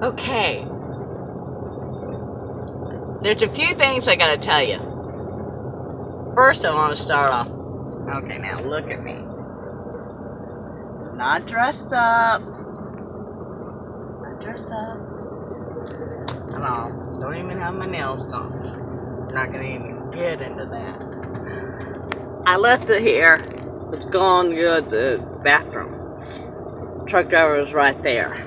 Okay, there's a few things I gotta tell you. First, I want to start off. Okay, now look at me. Not dressed up. Not dressed up. At all. Don't even have my nails done. I'm not gonna even get into that. I left it here. It's gone to go to the bathroom. Truck driver was right there.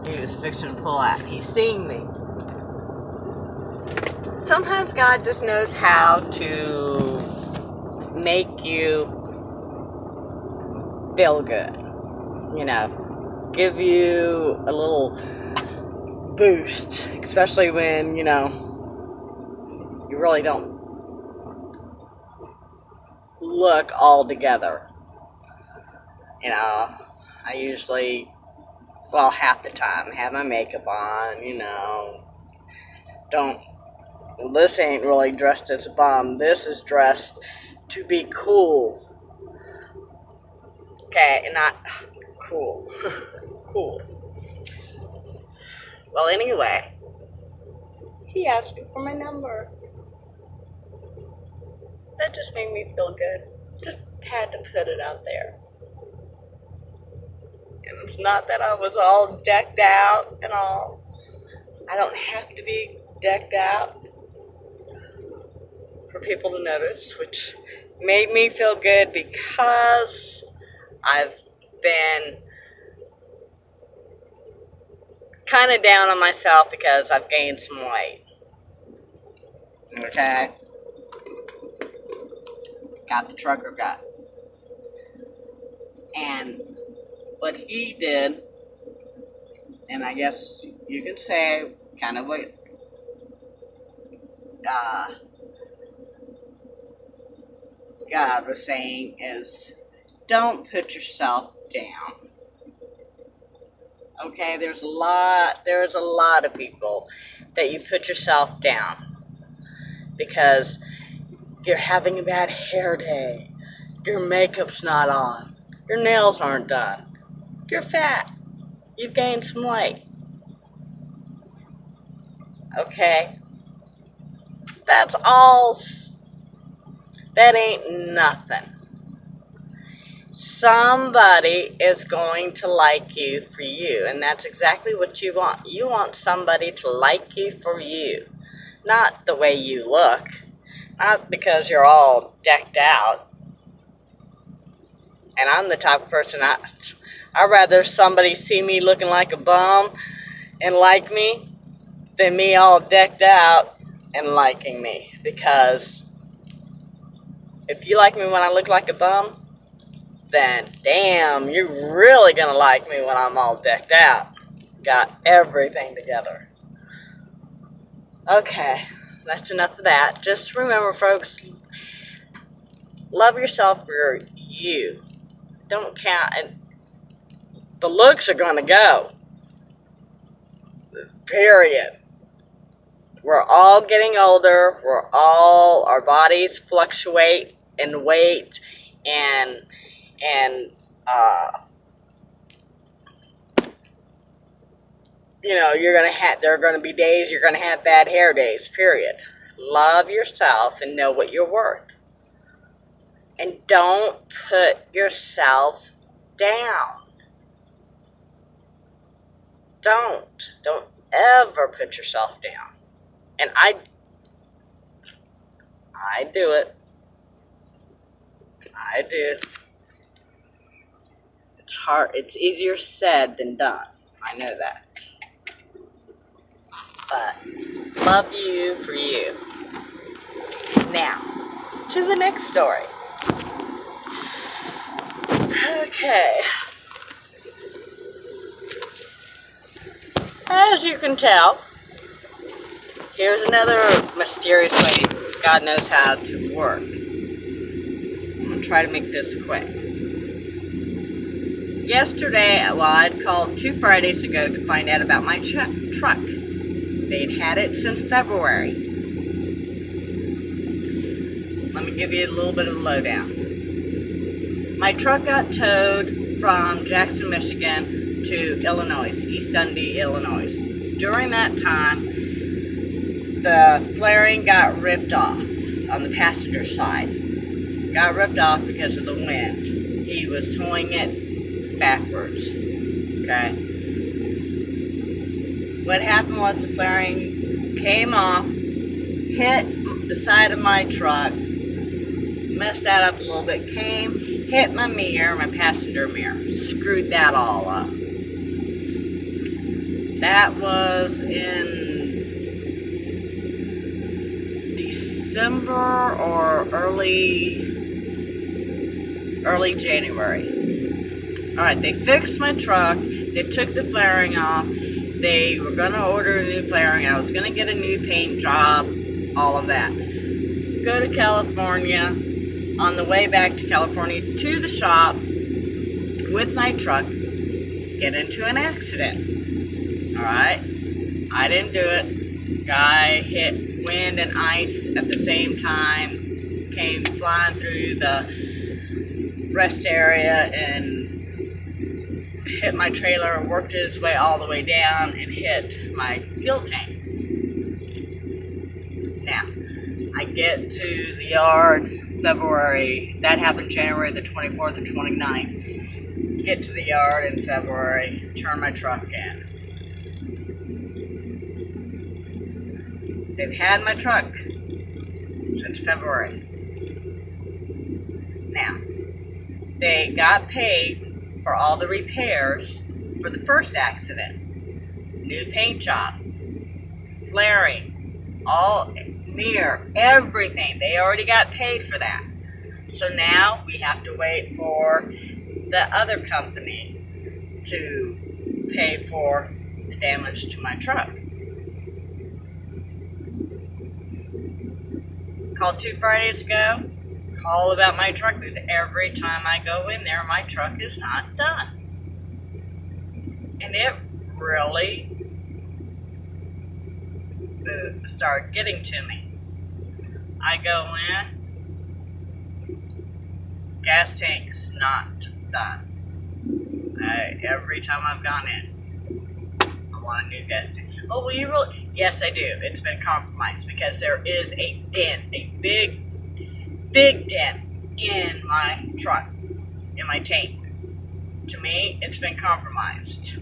He was fixing to pull out. He's seeing me. Sometimes God just knows how to make you feel good. You know, give you a little boost, especially when, you really don't look all together. I usually, well, half the time, have my makeup on, don't, this ain't really dressed as a bum. This is dressed to be cool. Okay, not cool. Cool. Well, anyway, he asked me for my number. That just made me feel good. Just had to put it out there. And it's not that I was all decked out and all. I don't have to be decked out for people to notice, which made me feel good because I've been kind of down on myself because I've gained some weight. Okay? Got the trucker gut. And what he did, and I guess you can say kind of what God was saying is, don't put yourself down. Okay, there's a lot of people that you put yourself down because you're having a bad hair day, your makeup's not on, your nails aren't done, you're fat, you've gained some weight. Okay, that's all. That ain't nothing. Somebody is going to like you for you, and that's exactly what you want. You want somebody to like you for you, not the way you look, not because you're all decked out. And I'm the type of person, I'd rather somebody see me looking like a bum and like me than me all decked out and liking me. Because if you like me when I look like a bum, then damn, you're really gonna like me when I'm all decked out. Got everything together. Okay, that's enough of that. Just remember, folks, love yourself for you. Don't count, and the looks are gonna go. Period. We're all getting older. Our bodies fluctuate in weight and there are gonna be days you're gonna have bad hair days, period. Love yourself and know what you're worth. And don't put yourself down. Don't ever put yourself down. And I do it. I do. It's hard. It's easier said than done. I know that. But love you for you. Now, to the next story. Okay. As you can tell, here's another mysterious way God knows how to work. I'm going to try to make this quick. Yesterday, I'd called 2 Fridays ago to find out about my truck. They'd had it since February. Let me give you a little bit of the lowdown. My truck got towed from Jackson, Michigan to Illinois, East Dundee, Illinois. During that time, the flaring got ripped off on the passenger side. Got ripped off because of the wind. He was towing it backwards. Okay. What happened was the flaring came off, hit the side of my truck, messed that up a little bit, hit my mirror, my passenger mirror, screwed that all up. That was in December or early January. Alright, they fixed my truck, they took the flaring off, they were going to order a new flaring, I was going to get a new paint job, all of that. Go to California, on the way back to California to the shop with my truck, get into an accident. Alright, I didn't do it. Guy hit wind and ice at the same time, came flying through the rest area and hit my trailer, worked his way all the way down and hit my fuel tank. Now, I get to the yard February, that happened January the 24th or 29th. Get to the yard in February, turn my truck in. They've had my truck since February. Now, they got paid for all the repairs for the first accident. New paint job, flaring, all mirror, everything. They already got paid for that. So now we have to wait for the other company to pay for the damage to my truck. Called 2 Fridays ago. Call about my truck because every time I go in there, my truck is not done. And it really started getting to me. I go in, gas tank's not done. Every time I've gone in, I want a new gas tank. Oh, will you really? Yes, I do. It's been compromised because there is a dent, a big dent in my truck, in my tank. To me, it's been compromised.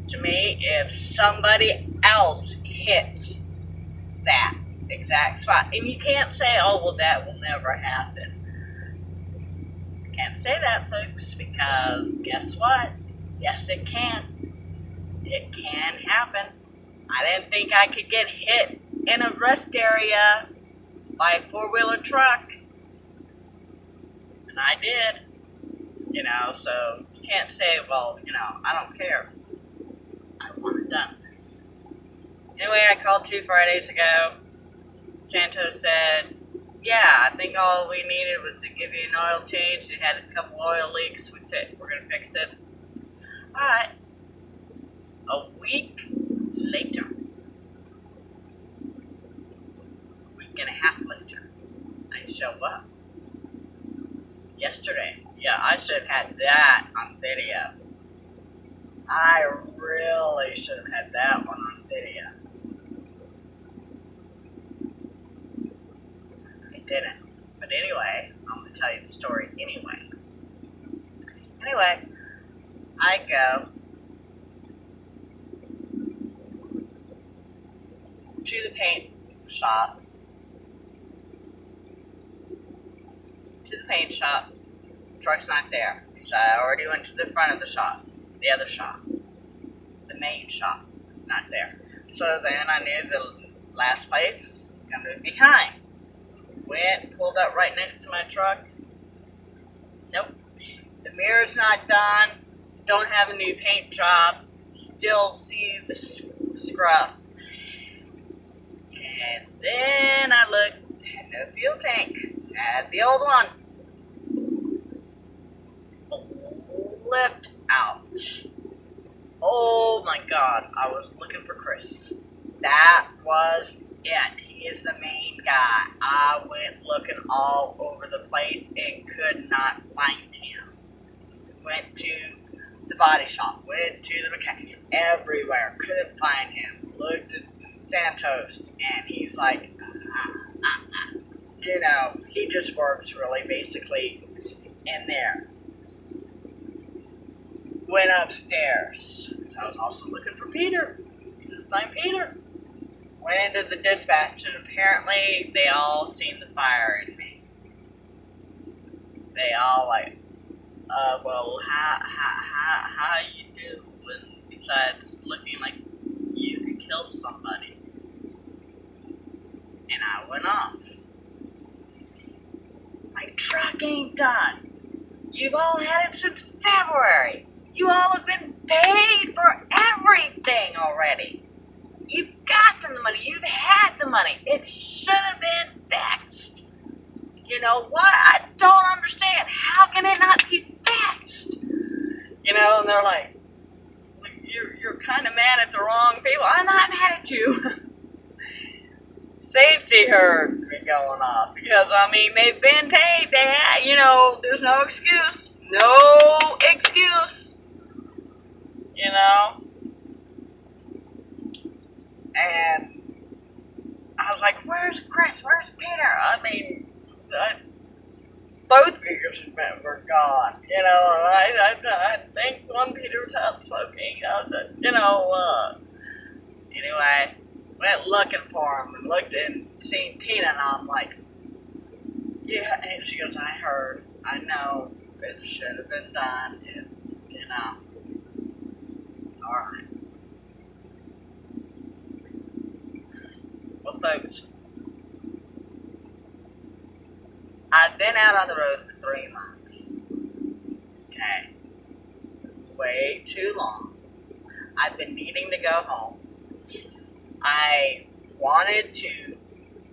To me, if somebody else hits that exact spot, and you can't say, oh, well, that will never happen. Can't say that, folks, because guess what? Yes, it can. It can happen. I didn't think I could get hit in a rest area by a four-wheeler truck. And I did. You know, so you can't say, well, you know, I don't care. I want it done. Anyway, I called 2 Fridays ago. Santos said, yeah, I think all we needed was to give you an oil change. It had a couple oil leaks. We're going to fix it. Alright. A week later. Week and a half later. I show up. Yesterday. Yeah, I should have had that on video. I really should have had that one on video. I didn't. But anyway, I'm going to tell you the story anyway. Anyway, I go to the paint shop. Truck's not there. So I already went to the front of the shop. The other shop. The main shop. Not there. So then I knew the last place was going to be behind. Went, pulled up right next to my truck. Nope. The mirror's not done. Don't have a new paint job. Still see the scrub. And then I looked. Had no fuel tank. Had the old one. Flipped out. Oh my God, I was looking for Chris. That was it. He is the main guy. I went looking all over the place and could not find him. Went to the the body shop, went to the mechanic, everywhere, couldn't find him. Looked at Santos, and he's like, you know, he just works really basically in there. Went upstairs. So I was also looking for Peter. Couldn't find Peter. Went into the dispatch, and apparently they all seen the fire in me. They all like, well, how you doing besides looking like you could kill somebody? And I went off. My truck ain't done. You've all had it since February. You all have been paid for everything already. You've gotten the money. You've had the money. It should have been fixed. You know what? I don't understand. How can it not be fixed? You know, and they're like, you're kind of mad at the wrong people. I'm not mad at you. Safety heard me going off because, I mean, they've been paid. They had, you know, there's no excuse. No excuse. You know? And I was like, where's Chris? Where's Peter? I mean, both Peters were gone. You know, and I think one Peter was out smoking. You know, anyway, went looking for him and looked and seen Tina, and I'm like, yeah. And she goes, I heard. I know. It should have been done. You know. Alright. Well, folks, I've been out on the road for 3 months. Okay. Way too long. I've been needing to go home. I wanted to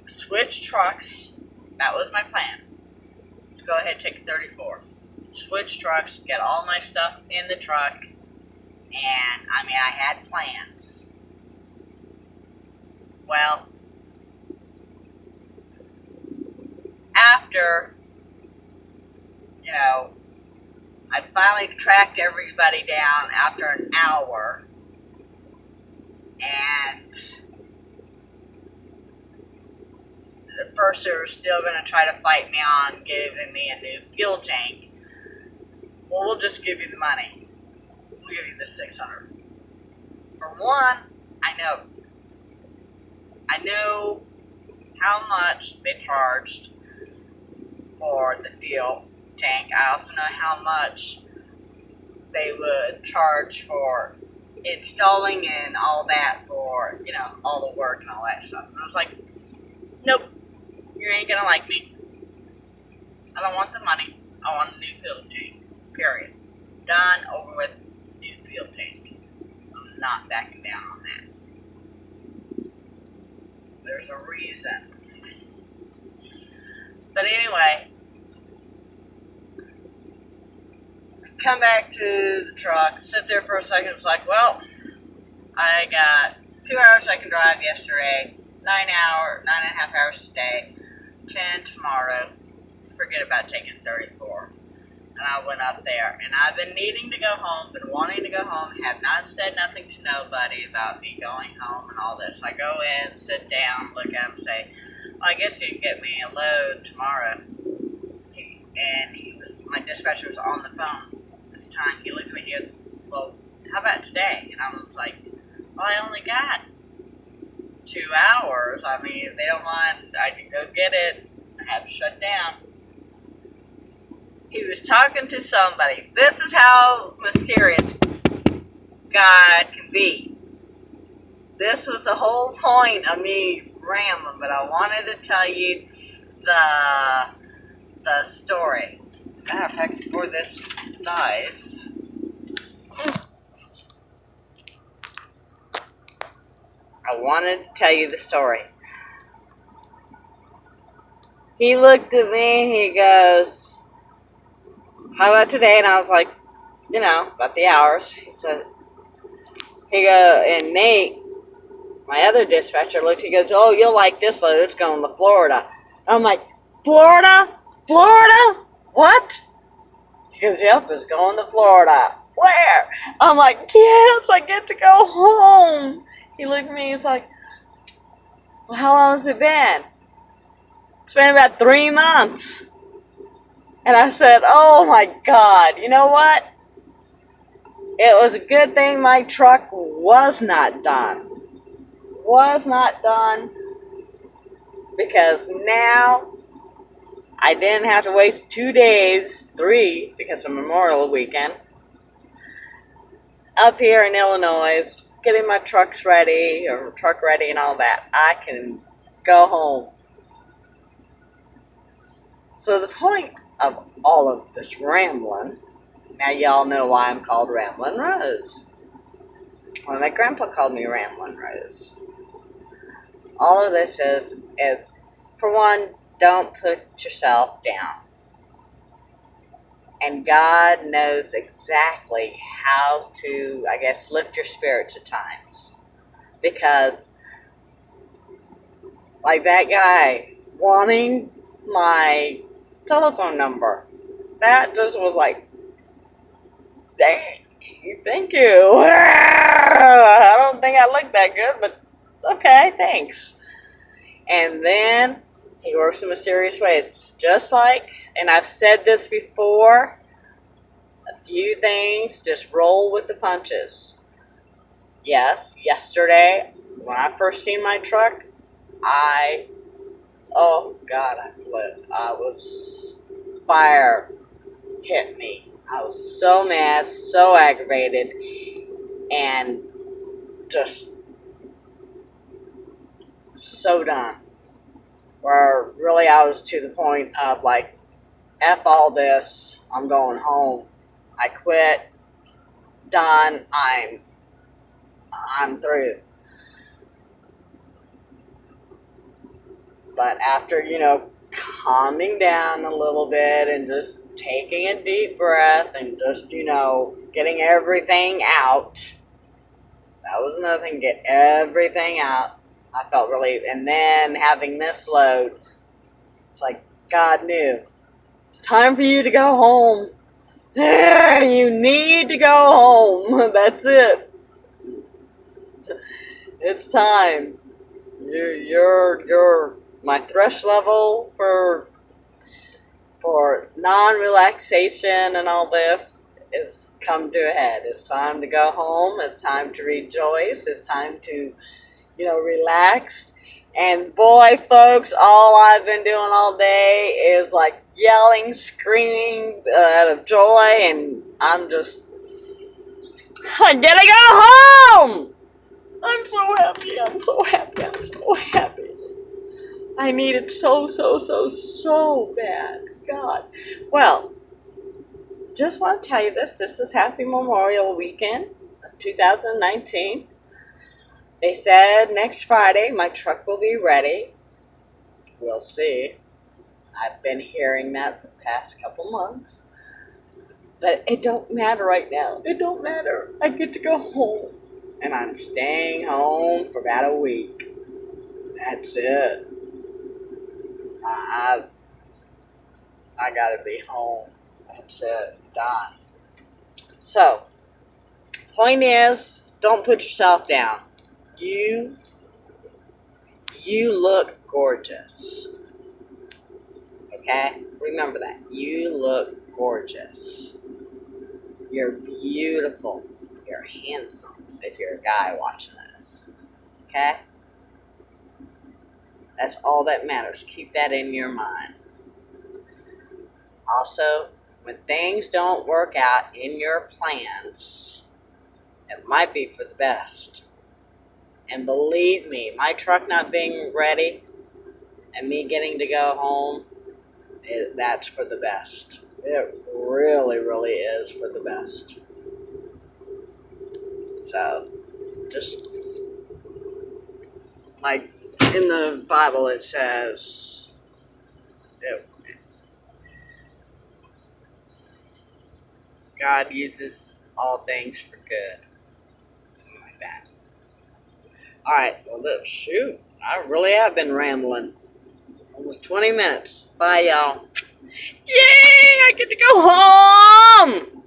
switch trucks. That was my plan. Let's go ahead and take 34. Switch trucks, get all my stuff in the truck. And, I mean, I had plans. Well, after, you know, I finally tracked everybody down after an hour, and at first they were still going to try to fight me on giving me a new fuel tank. Well, we'll just give you the money. We'll give you the $600. For one, I know how much they charged for the fuel tank. I also know how much they would charge for installing and all that for, you know, all the work and all that stuff. And I was like, nope, you ain't gonna like me. I don't want the money. I want a new fuel tank. Period. Done, over with, new fuel tank. I'm not backing down on that. There's a reason. But anyway, come back to the truck, sit there for a second. It's like, well, I got 2 hours I can drive yesterday, 9.5 hours today, 10 tomorrow. Forget about taking 34. And I went up there, and I've been needing to go home, been wanting to go home, have not said nothing to nobody about me going home and all this. I go in, sit down, look at him, say, well, I guess you can get me a load tomorrow. My dispatcher was on the phone at the time. He looked at me, he goes, well, how about today? And I was like, well, I only got 2 hours. I mean, if they don't mind, I can go get it. I have to shut down. He was talking to somebody. This is how mysterious God can be. This was the whole point of me rambling, but I wanted to tell you the story. Matter of fact, before this dies, I wanted to tell you the story. He looked at me, he goes, how about today? And I was like, you know, about the hours. He said, and Nate, my other dispatcher, looked, he goes, oh, you'll like this load, it's going to Florida. I'm like, Florida? Florida? What? He goes, yep, it's going to Florida. Where? I'm like, yes, I get to go home. He looked at me, he's like, well, how long has it been? It's been about 3 months. And I said, oh my God, you know what? It was a good thing my truck was not done. Was not done because now I didn't have to waste 2 days, 3, because of Memorial Weekend, up here in Illinois, getting my truck ready and all that. I can go home. So the point of all of this rambling, now y'all know why I'm called Ramblin' Rose. Well, my grandpa called me Ramblin' Rose. All of this is for one, don't put yourself down. And God knows exactly how to, I guess, lift your spirits at times. Because, like that guy wanting my telephone number, that just was like, dang, thank you. I don't think I look that good, but okay, thanks. And then he works in mysterious ways. Just like, and I've said this before, a few things, just roll with the punches. Yes, yesterday, when I first seen my truck, oh God, I flipped. Fire hit me. I was so mad, so aggravated, and just so done. Where really I was to the point of like, F all this, I'm going home. I quit, done, I'm through. But after, calming down a little bit and just taking a deep breath and just, getting everything out. That was another thing, get everything out. I felt relieved. And then having this load, it's like God knew. It's time for you to go home. You need to go home. That's it. It's time. You're my thresh level for non-relaxation and all this is come to a head. It's time to go home. It's time to rejoice. It's time to, relax. And boy, folks, all I've been doing all day is like yelling, screaming out of joy, and I gotta go home! I'm so happy, I'm so happy, I'm so happy. I need it so bad. God. Well, just want to tell you this. This is Happy Memorial Weekend of 2019. They said next Friday my truck will be ready. We'll see. I've been hearing that for the past couple months. But it don't matter right now. It don't matter. I get to go home. And I'm staying home for about a week. That's it. I gotta be home. That's it. Done. So, point is, don't put yourself down. You look gorgeous. Okay? Remember that. You look gorgeous. You're beautiful. You're handsome if you're a guy watching this. Okay? That's all that matters. Keep that in your mind. Also, when things don't work out in your plans, it might be for the best. And believe me, my truck not being ready and me getting to go home, that's for the best. It really, really is for the best. So, just like in the Bible it says, God uses all things for good. Something like that. Alright, well, shoot. I really have been rambling. Almost 20 minutes. Bye, y'all. Yay! I get to go home!